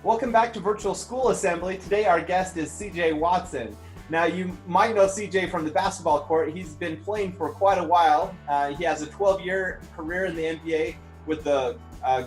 Welcome back to Virtual School Assembly. Today our guest is CJ Watson. Now you might know CJ from the basketball court. He's been playing for quite a while. He has a 12-year career in the NBA with the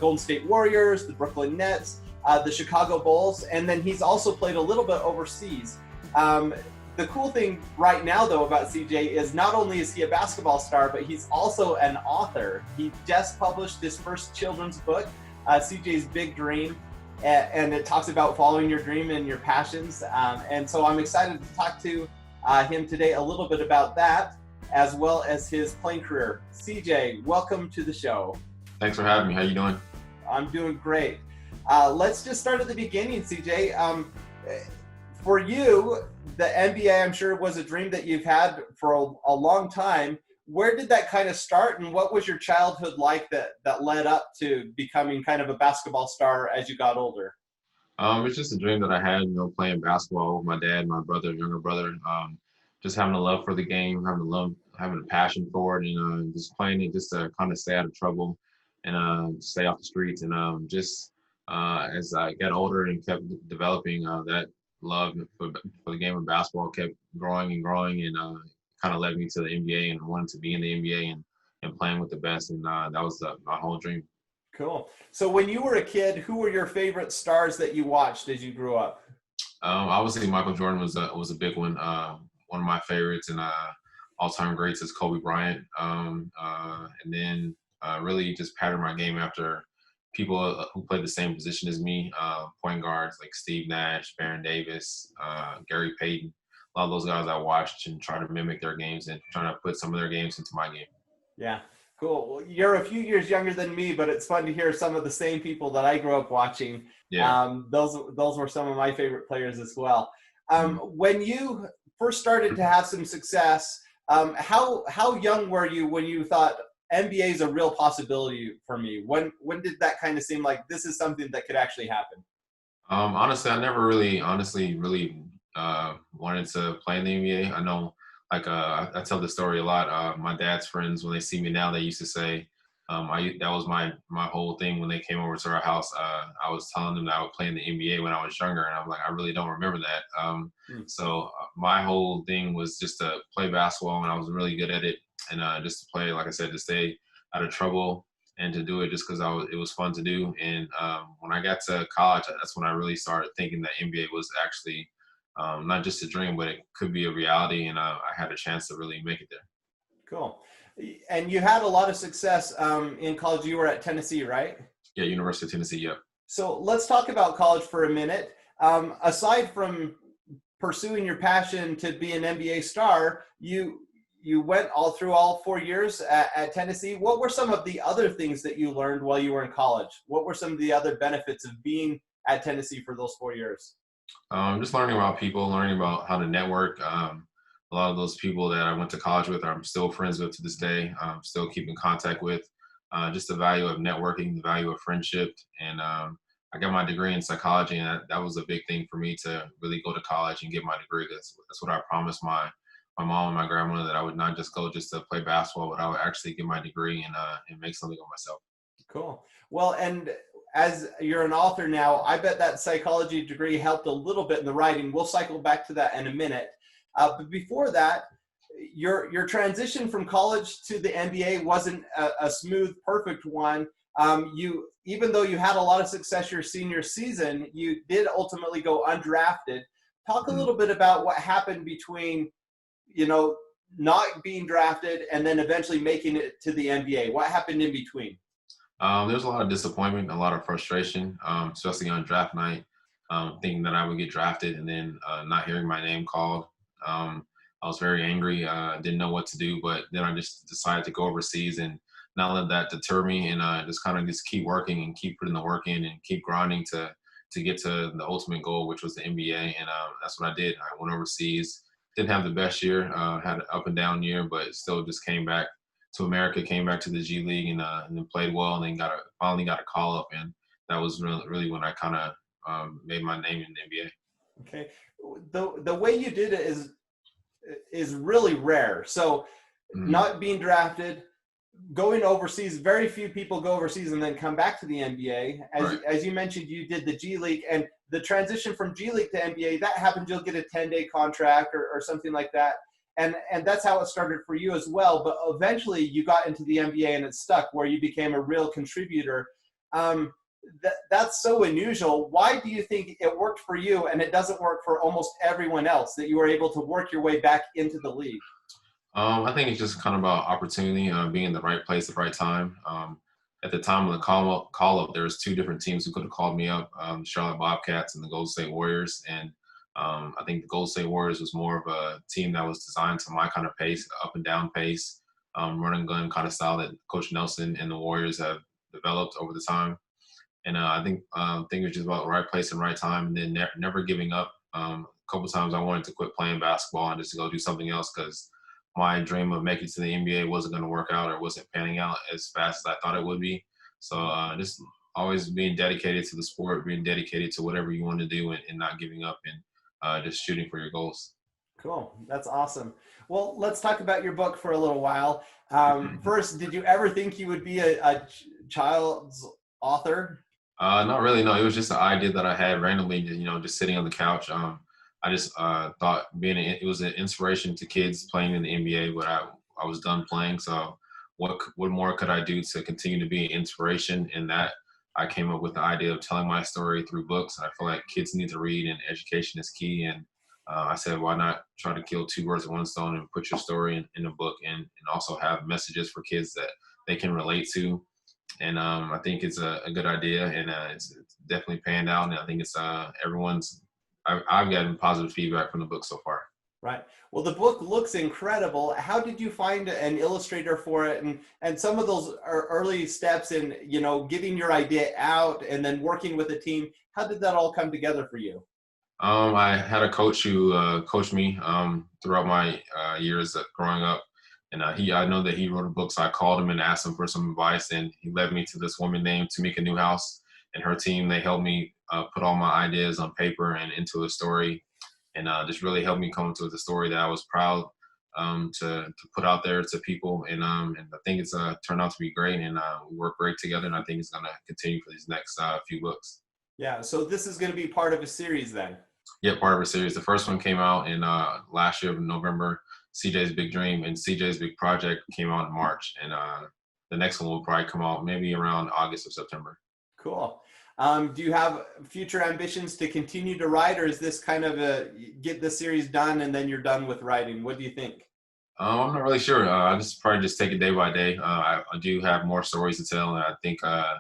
Golden State Warriors, the Brooklyn Nets, the Chicago Bulls, and then he's also played a little bit overseas. The cool thing right now, though, about CJ is not only is he a basketball star, but he's also an author. He just published his first children's book, CJ's Big Dream, and it talks about following your dream and your passions. And so I'm excited to talk to him today a little bit about that, as well as his playing career. CJ, welcome to the show. Thanks for having me. How you doing? I'm doing great. Let's just start at the beginning, CJ. For you, the NBA, I'm sure, was a dream that you've had for a long time. Where did that kind of start, and what was your childhood like that led up to becoming kind of a basketball star as you got older? It's just a dream that I had, playing basketball with my dad, my brother, younger brother. Just having a love for the game, having a passion for it, and just playing it just to kind of stay out of trouble and stay off the streets. And as I got older and kept developing, that love for the game of basketball kept growing and growing, and kind of led me to the NBA and wanted to be in the NBA and playing with the best. And that was my whole dream. Cool. So when you were a kid, who were your favorite stars that you watched as you grew up? Obviously, Michael Jordan was a big one. One of my favorites and all-time greats is Kobe Bryant. And then really just patterned my game after people who played the same position as me, point guards like Steve Nash, Baron Davis, Gary Payton. A lot of those guys I watched and try to mimic their games and trying to put some of their games into my game. Yeah, cool. Well, you're a few years younger than me, but it's fun to hear some of the same people that I grew up watching. Yeah. Those were some of my favorite players as well. When you first started to have some success, how young were you when you thought NBA is a real possibility for me? When did that kind of seem like this is something that could actually happen? Honestly, I never really wanted to play in the NBA. I know, I tell this story a lot. My dad's friends, when they see me now, they used to say, that was my whole thing when they came over to our house. I was telling them that I would play in the NBA when I was younger, and I'm like, I really don't remember that. So my whole thing was just to play basketball, and I was really good at it, and just to play, like I said, to stay out of trouble and to do it just because it was fun to do. And when I got to college, that's when I really started thinking that NBA was actually not just a dream, but it could be a reality, and I had a chance to really make it there. Cool. And you had a lot of success in college. You were at Tennessee, right? Yeah, University of Tennessee, yeah. So let's talk about college for a minute. Aside from pursuing your passion to be an NBA star, you went through all 4 years at Tennessee. What were some of the other things that you learned while you were in college? What were some of the other benefits of being at Tennessee for those 4 years? Just learning about people, learning about how to network. A lot of those people that I went to college with, I'm still friends with to this day. Still keep in contact with. Just the value of networking, the value of friendship, and I got my degree in psychology, and that was a big thing for me to really go to college and get my degree. That's what I promised my mom and my grandmother, that I would not just go just to play basketball, but I would actually get my degree and make something of myself. Cool. Well, and as you're an author now, I bet that psychology degree helped a little bit in the writing. We'll cycle back to that in a minute. But before that, your transition from college to the NBA wasn't a smooth, perfect one. Even though you had a lot of success your senior season, you did ultimately go undrafted. Talk a little bit about what happened between, not being drafted and then eventually making it to the NBA. What happened in between? There's a lot of disappointment, a lot of frustration, especially on draft night, thinking that I would get drafted and then not hearing my name called. I was very angry. Didn't know what to do, but then I just decided to go overseas and not let that deter me, and just keep working and keep putting the work in and keep grinding to get to the ultimate goal, which was the NBA. And that's what I did. I went overseas. Didn't have the best year. Had an up and down year, but still just came back to America, came back to the G League, and then played well, and then finally got a call up, and that was really when I kind of made my name in the NBA. Okay, the way you did it is really rare. So, not being drafted, going overseas, very few people go overseas and then come back to the NBA. Right. As you mentioned, you did the G League, and the transition from G League to NBA, that happens. You'll get a 10-day contract or something like that. And that's how it started for you as well. But eventually you got into the NBA and it stuck, where you became a real contributor. That's so unusual. Why do you think it worked for you and it doesn't work for almost everyone else, that you were able to work your way back into the league? I think it's just kind of about opportunity, being in the right place at the right time. At the time of the call up, there was two different teams who could have called me up: Charlotte Bobcats and the Golden State Warriors. And I think the Golden State Warriors was more of a team that was designed to my kind of pace, up and down pace, run and gun kind of style that Coach Nelson and the Warriors have developed over the time. And I think it's just about the right place and right time, and then never giving up. A couple times I wanted to quit playing basketball and just to go do something else, because my dream of making it to the NBA wasn't going to work out, or wasn't panning out as fast as I thought it would be. So just always being dedicated to the sport, being dedicated to whatever you want to do, and not giving up, and just shooting for your goals. Cool. That's awesome. Well, let's talk about your book for a little while. First, did you ever think you would be a child's author? Not really. No, it was just an idea that I had randomly, just sitting on the couch. I just thought it was an inspiration to kids playing in the NBA, but I was done playing. So what more could I do to continue to be an inspiration? And that I came up with the idea of telling my story through books. I feel like kids need to read, and education is key. And I said, why not try to kill two birds with one stone and put your story in a book, and also have messages for kids that they can relate to. And I think it's a good idea, and it's definitely panned out. And I think it's I've gotten positive feedback from the book so far. Right. Well, the book looks incredible. How did you find an illustrator for it, and some of those are early steps in, getting your idea out and then working with a team? How did that all come together for you? I had a coach who coached me throughout my years of growing up, and I know that he wrote a book, so I called him and asked him for some advice, and he led me to this woman named Tamika Newhouse and her team. They helped me put all my ideas on paper and into a story, and just really helped me come to the story that I was proud to put out there to people. And I think it's turned out to be great, and we work great together, and I think it's going to continue for these next few books. Yeah. So this is going to be part of a series then. Yeah, part of a series. The first one came out in last year of November, CJ's Big Dream, and CJ's Big Project came out in March. And the next one will probably come out maybe around August or September. Cool. Do you have future ambitions to continue to write, or is this kind of get the series done and then you're done with writing? What do you think? I'm not really sure. I just probably just take it day by day. I do have more stories to tell, and I think I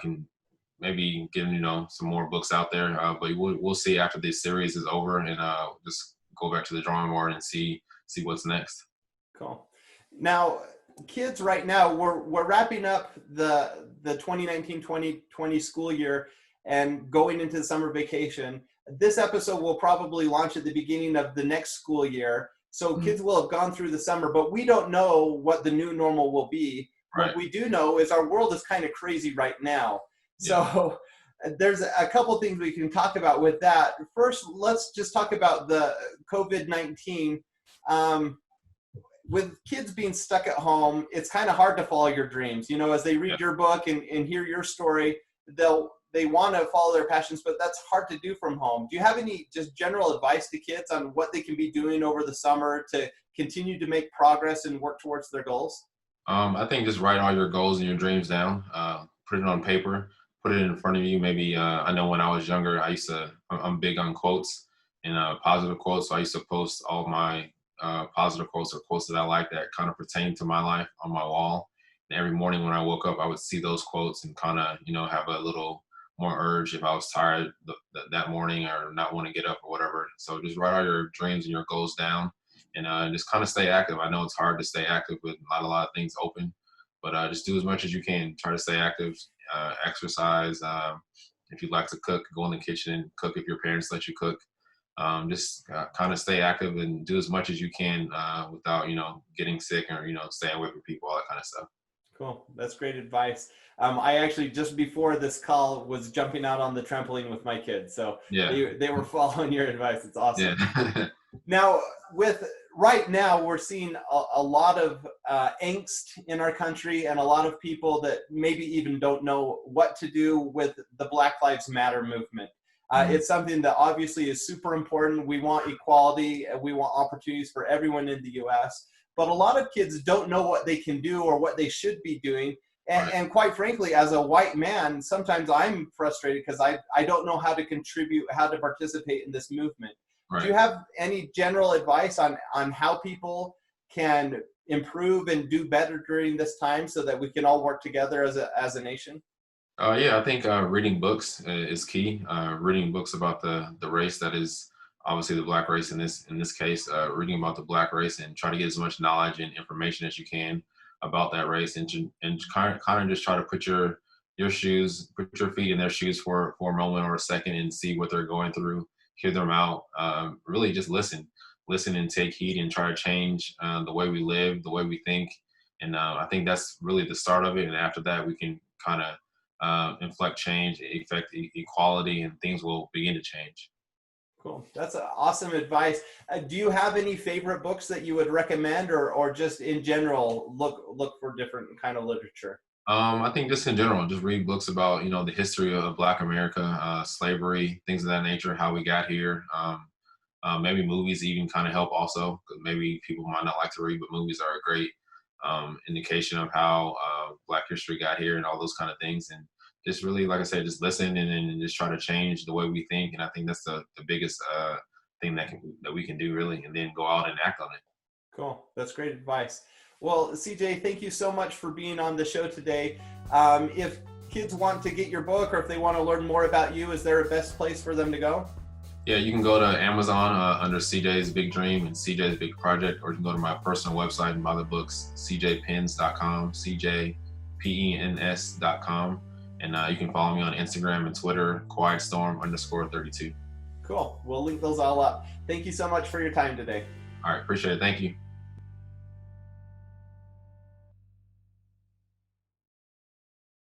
can maybe get some more books out there. But we'll see after this series is over, and just go back to the drawing board and see what's next. Cool. Now, kids, right now we're wrapping up the 2019-2020 school year and going into the summer vacation. This episode will probably launch at the beginning of the next school year. So kids will have gone through the summer, but we don't know what the new normal will be. Right. What we do know is our world is kind of crazy right now. So there's a couple things we can talk about with that. First, let's just talk about the COVID-19. With kids being stuck at home, it's kind of hard to follow your dreams. As they read your book and hear your story, they want to follow their passions, but that's hard to do from home. Do you have any just general advice to kids on what they can be doing over the summer to continue to make progress and work towards their goals? I think just write all your goals and your dreams down. Put it on paper. Put it in front of you. Maybe I know when I was younger, I'm big on quotes and positive quotes. So I used to post all my positive quotes or quotes that I like that kind of pertain to my life on my wall. And every morning when I woke up, I would see those quotes and kind of, have a little more urge if I was tired that morning or not want to get up or whatever. So just write all your dreams and your goals down, and just kind of stay active. I know it's hard to stay active with a lot of things open, but just do as much as you can. Try to stay active, exercise. If you like to cook, go in the kitchen and cook if your parents let you cook. Just kind of stay active and do as much as you can without, getting sick or, staying away from people, all that kind of stuff. Cool. That's great advice. I actually, just before this call, was jumping out on the trampoline with my kids. So Yeah. they were following your advice. It's awesome. Yeah. Now, with right now we're seeing a lot of angst in our country, and a lot of people that maybe even don't know what to do with the Black Lives Matter movement. Mhm. It's something that obviously is super important. We want equality, and we want opportunities for everyone in the US, but a lot of kids don't know what they can do or what they should be doing. Right. And quite frankly, as a white man, sometimes I'm frustrated because I don't know how to contribute, how to participate in this movement. Do you Right. have any general advice on how people can improve and do better during this time so that we can all work together as a nation? Yeah, I think reading books is key. Reading books about the race that is obviously the black race in this case. Reading about the black race and try to get as much knowledge and information as you can about that race, and kind of just try to put put your feet in their shoes for a moment or a second, and see what they're going through, hear them out. Really, just listen and take heed, and try to change the way we live, the way we think. And I think that's really the start of it. And after that, we can kind of inflect change, effect equality, and things will begin to change. Cool. That's awesome advice. Do you have any favorite books that you would recommend, or just in general look for different kind of literature? I think just in general, just read books about the history of Black America, slavery, things of that nature, how we got here. Maybe movies even kind of help also, because maybe people might not like to read, but movies are a great indication of how Black history got here and all those kind of things. And just really, like I said, just listen and just try to change the way we think. And I think that's the biggest thing that we can do really, and then go out and act on it. Cool. That's great advice. Well, CJ, thank you so much for being on the show today. If kids want to get your book, or if they want to learn more about you, is there a best place for them to go? Yeah, you can go to Amazon under CJ's Big Dream and CJ's Big Project, or you can go to my personal website and buy the books, cjpens.com, cjpens.com. And you can follow me on Instagram and Twitter, quietstorm_32. Cool. We'll link those all up. Thank you so much for your time today. All right, appreciate it. Thank you.